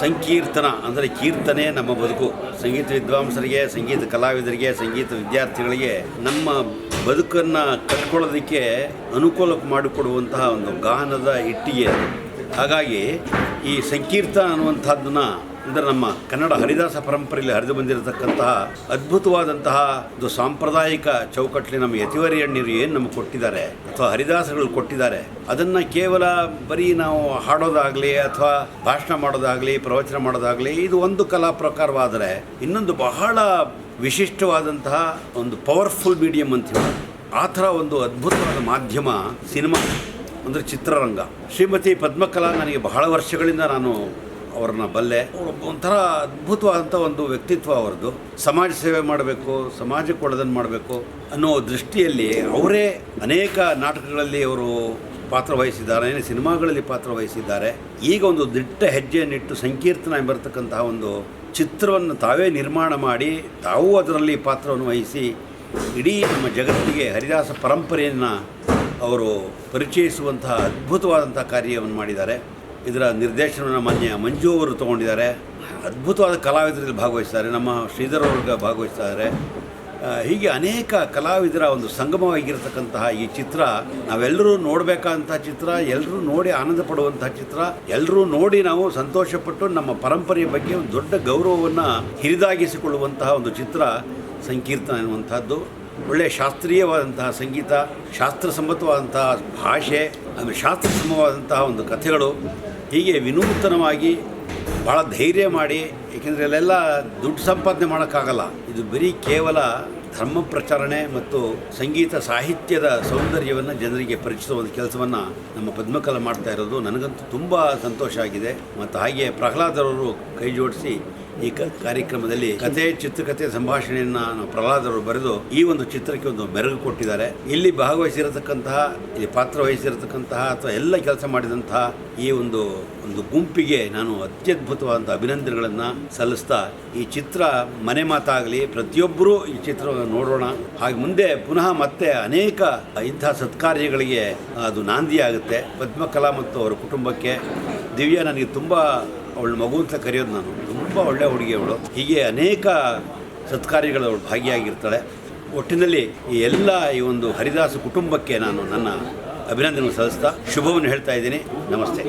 ಸಂಕೀರ್ತನ ಅಂದರೆ ಕೀರ್ತನೆ ನಮ್ಮ ಬದುಕು. ಸಂಗೀತ ವಿದ್ವಾಂಸರಿಗೆ, ಸಂಗೀತ ಕಲಾವಿದರಿಗೆ, ಸಂಗೀತ ವಿದ್ಯಾರ್ಥಿಗಳಿಗೆ ನಮ್ಮ ಬದುಕನ್ನು ಕಟ್ಕೊಳ್ಳೋದಕ್ಕೆ ಅನುಕೂಲ ಮಾಡಿಕೊಡುವಂತಹ ಒಂದು ಗಾನದ ಇಟ್ಟಿಗೆ. ಹಾಗಾಗಿ ಈ ಸಂಕೀರ್ತನ ಅನ್ನುವಂಥದ್ದನ್ನು ಅಂದರೆ ನಮ್ಮ ಕನ್ನಡ ಹರಿದಾಸ ಪರಂಪರೆಯಲ್ಲಿ ಹರಿದು ಬಂದಿರತಕ್ಕಂತಹ ಅದ್ಭುತವಾದಂತಹ ಒಂದು ಸಾಂಪ್ರದಾಯಿಕ ಚೌಕಟ್ಟಲ್ಲಿ ನಮ್ಮ ಯತಿವರಿಯಣ್ಣರು ಏನು ನಮಗೆ ಕೊಟ್ಟಿದ್ದಾರೆ ಅಥವಾ ಹರಿದಾಸಗಳು ಕೊಟ್ಟಿದ್ದಾರೆ, ಅದನ್ನು ಕೇವಲ ಬರೀ ನಾವು ಹಾಡೋದಾಗಲಿ ಅಥವಾ ಭಾಷಣ ಮಾಡೋದಾಗಲಿ ಪ್ರವಚನ ಮಾಡೋದಾಗಲಿ ಇದು ಒಂದು ಕಲಾ ಪ್ರಕಾರವಾದರೆ, ಇನ್ನೊಂದು ಬಹಳ ವಿಶಿಷ್ಟವಾದಂತಹ ಒಂದು ಪವರ್ಫುಲ್ ಮೀಡಿಯಮ್ ಅಂತೀವಿ, ಆ ಥರ ಒಂದು ಅದ್ಭುತವಾದ ಮಾಧ್ಯಮ ಸಿನಿಮಾ ಅಂದರೆ ಚಿತ್ರರಂಗ. ಶ್ರೀಮತಿ ಪದ್ಮಕಲಾ ನನಗೆ ಬಹಳ ವರ್ಷಗಳಿಂದ ನಾನು ಅವ್ರನ್ನ ಬಲ್ಲೆ. ಒಂಥರ ಅದ್ಭುತವಾದಂಥ ಒಂದು ವ್ಯಕ್ತಿತ್ವ ಅವರದ್ದು. ಸಮಾಜ ಸೇವೆ ಮಾಡಬೇಕು, ಸಮಾಜಕ್ಕೆ ಒಳ್ಳೆದನ್ನು ಮಾಡಬೇಕು ಅನ್ನೋ ದೃಷ್ಟಿಯಲ್ಲಿ ಅವರೇ ಅನೇಕ ನಾಟಕಗಳಲ್ಲಿ ಅವರು ಪಾತ್ರ ವಹಿಸಿದ್ದಾರೆ, ಸಿನಿಮಾಗಳಲ್ಲಿ ಪಾತ್ರ ವಹಿಸಿದ್ದಾರೆ. ಈಗ ಒಂದು ದಿಟ್ಟ ಹೆಜ್ಜೆಯನ್ನಿಟ್ಟು ಸಂಕೀರ್ತನ ಎಂಬರ್ತಕ್ಕಂತಹ ಒಂದು ಚಿತ್ರವನ್ನು ತಾವೇ ನಿರ್ಮಾಣ ಮಾಡಿ ತಾವೂ ಅದರಲ್ಲಿ ಪಾತ್ರವನ್ನು ವಹಿಸಿ ಇಡೀ ನಮ್ಮ ಜಗತ್ತಿಗೆ ಹರಿದಾಸ ಪರಂಪರೆಯನ್ನು ಅವರು ಪರಿಚಯಿಸುವಂತಹ ಅದ್ಭುತವಾದಂಥ ಕಾರ್ಯವನ್ನು ಮಾಡಿದ್ದಾರೆ. ಇದರ ನಿರ್ದೇಶನವನ್ನು ಮಾನ್ಯ ಮಂಜು ಅವರು ತೊಗೊಂಡಿದ್ದಾರೆ. ಅದ್ಭುತವಾದ ಕಲಾವಿದರಲ್ಲಿ ಭಾಗವಹಿಸ್ತಾರೆ, ನಮ್ಮ ಶ್ರೀಧರ್ ಅವ್ರಿಗೆ ಭಾಗವಹಿಸ್ತಾರೆ. ಹೀಗೆ ಅನೇಕ ಕಲಾವಿದರ ಒಂದು ಸಂಗಮವಾಗಿರತಕ್ಕಂತಹ ಈ ಚಿತ್ರ ನಾವೆಲ್ಲರೂ ನೋಡಬೇಕಾದಂಥ ಚಿತ್ರ, ಎಲ್ಲರೂ ನೋಡಿ ಆನಂದ ಪಡುವಂತಹ ಚಿತ್ರ, ಎಲ್ಲರೂ ನೋಡಿ ನಾವು ಸಂತೋಷಪಟ್ಟು ನಮ್ಮ ಪರಂಪರೆಯ ಬಗ್ಗೆ ಒಂದು ದೊಡ್ಡ ಗೌರವವನ್ನು ಹಿರಿದಾಗಿಸಿಕೊಳ್ಳುವಂತಹ ಒಂದು ಚಿತ್ರ ಸಂಕೀರ್ತನ ಎನ್ನುವಂಥದ್ದು. ಒಳ್ಳೆಯ ಶಾಸ್ತ್ರೀಯವಾದಂತಹ ಸಂಗೀತ, ಶಾಸ್ತ್ರಸಮ್ಮತವಾದಂತಹ ಭಾಷೆ, ಆಮೇಲೆ ಶಾಸ್ತ್ರಸಮ್ಮವಾದಂತಹ ಒಂದು ಕಥೆಗಳು, ಹೀಗೆ ವಿನೂತನವಾಗಿ ಭಾಳ ಧೈರ್ಯ ಮಾಡಿ, ಏಕೆಂದರೆ ಅಲ್ಲೆಲ್ಲ ದುಡ್ಡು ಸಂಪಾದನೆ ಮಾಡೋಕ್ಕಾಗಲ್ಲ. ಇದು ಬರೀ ಕೇವಲ ಧರ್ಮ ಪ್ರಚಾರಣೆ ಮತ್ತು ಸಂಗೀತ ಸಾಹಿತ್ಯದ ಸೌಂದರ್ಯವನ್ನು ಜನರಿಗೆ ಪರಿಚಯಿಸುವ ಒಂದು ಕೆಲಸವನ್ನು ನಮ್ಮ ಪದ್ಮಕಲಾ ಮಾಡ್ತಾ ಇರೋದು ನನಗಂತೂ ತುಂಬ ಸಂತೋಷ ಆಗಿದೆ. ಮತ್ತು ಹಾಗೆ ಪ್ರಹ್ಲಾದರವರು ಕೈ ಜೋಡಿಸಿ ಈ ಕಾರ್ಯಕ್ರಮದಲ್ಲಿ ಕಥೆ, ಚಿತ್ರಕಥೆ, ಸಂಭಾಷಣೆಯನ್ನು ಪ್ರಹ್ಲಾದವರು ಬರೆದು ಈ ಒಂದು ಚಿತ್ರಕ್ಕೆ ಒಂದು ಮೆರುಗು ಕೊಟ್ಟಿದ್ದಾರೆ. ಇಲ್ಲಿ ಭಾಗವಹಿಸಿರತಕ್ಕಂತಹ, ಇಲ್ಲಿ ಪಾತ್ರ ವಹಿಸಿರತಕ್ಕಂತಹ ಅಥವಾ ಎಲ್ಲ ಕೆಲಸ ಮಾಡಿದಂತಹ ಈ ಒಂದು ಗುಂಪಿಗೆ ನಾನು ಅತ್ಯದ್ಭುತವಾದಂಥ ಅಭಿನಂದನೆಗಳನ್ನು ಸಲ್ಲಿಸ್ತಾ, ಈ ಚಿತ್ರ ಮನೆ ಮಾತಾಗಲಿ, ಪ್ರತಿಯೊಬ್ಬರೂ ಈ ಚಿತ್ರವನ್ನು ನೋಡೋಣ. ಹಾಗೆ ಮುಂದೆ ಪುನಃ ಮತ್ತೆ ಅನೇಕ ಇಂಥ ಸತ್ಕಾರ್ಯಗಳಿಗೆ ಅದು ನಾಂದಿಯಾಗುತ್ತೆ. ಪದ್ಮಕಲಾ ಮತ್ತು ಅವರ ಕುಟುಂಬಕ್ಕೆ. ದಿವ್ಯಾ ನನಗೆ ತುಂಬ ಅವಳ ಮಗು ಅಂತ ಕರೆಯೋದು ನಾನು, ತುಂಬ ಒಳ್ಳೆಯ ಹುಡುಗಿ ಅವಳು. ಹೀಗೆ ಅನೇಕ ಸತ್ಕಾರ್ಯಗಳು ಅವಳು ಭಾಗಿಯಾಗಿರ್ತಾಳೆ. ಒಟ್ಟಿನಲ್ಲಿ ಈ ಎಲ್ಲ ಈ ಒಂದು ಹರಿದಾಸ ಕುಟುಂಬಕ್ಕೆ ನಾನು ನನ್ನ ಅಭಿನಂದನೆ ಸಲ್ಲಿಸ್ತಾ ಶುಭವನ್ನು ಹೇಳ್ತಾ ಇದ್ದೀನಿ. ನಮಸ್ತೆ.